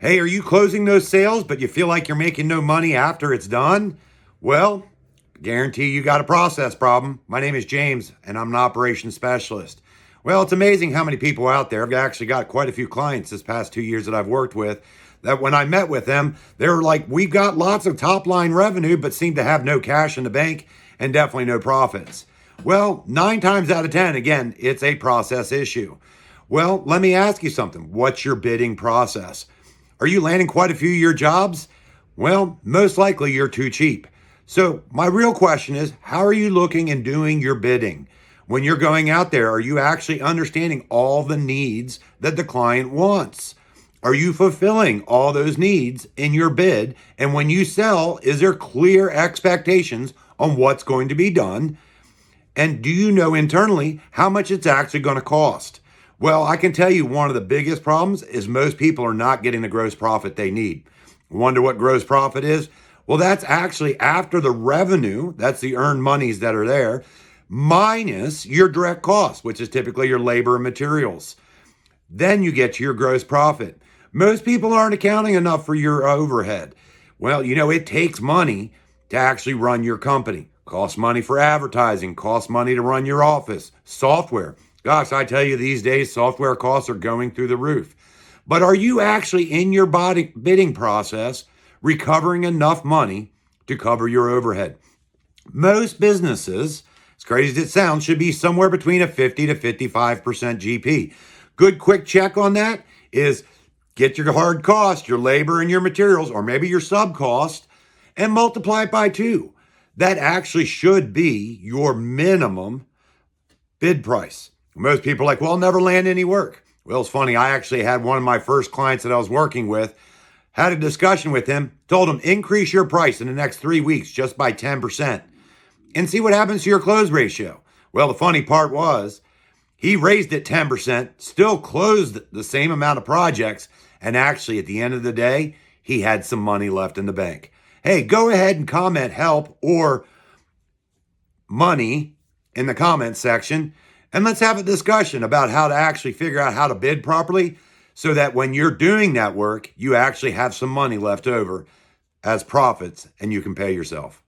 Hey, are you closing those sales, but you feel like you're making no money after it's done? Well, guarantee you got a process problem. My name is James, and I'm an operations specialist. Well, it's amazing how many people out there. I've actually got quite a few clients this past 2 years that I've worked with that when I met with them, they were like, we've got lots of top line revenue, but seem to have no cash in the bank and definitely no profits. Well, 9 times out of 10, again, it's a process issue. Well, let me ask you something. What's your bidding process? Are you landing quite a few of your jobs? Well, most likely you're too cheap. So my real question is, how are you looking and doing your bidding? When you're going out there, are you actually understanding all the needs that the client wants? Are you fulfilling all those needs in your bid? And when you sell, is there clear expectations on what's going to be done? And do you know internally how much it's actually going to cost? Well, I can tell you one of the biggest problems is most people are not getting the gross profit they need. Wonder what gross profit is? Well, that's actually after the revenue, that's the earned monies that are there, minus your direct costs, which is typically your labor and materials. Then you get to your gross profit. Most people aren't accounting enough for your overhead. Well, it takes money to actually run your company. Costs money for advertising, costs money to run your office, software. Gosh, I tell you, these days, software costs are going through the roof. But are you actually in your bidding process recovering enough money to cover your overhead? Most businesses, as crazy as it sounds, should be somewhere between a 50 to 55% GP. Good quick check on that is get your hard cost, your labor and your materials, or maybe your sub cost, and multiply it by 2. That actually should be your minimum bid price. Most people are like, well, I'll never land any work. Well, it's funny. I actually had one of my first clients that I was working with, had a discussion with him, told him, increase your price in the next 3 weeks just by 10% and see what happens to your close ratio. Well, the funny part was he raised it 10%, still closed the same amount of projects. And actually, at the end of the day, he had some money left in the bank. Hey, go ahead and comment help or money in the comments section. And let's have a discussion about how to actually figure out how to bid properly so that when you're doing that work, you actually have some money left over as profits and you can pay yourself.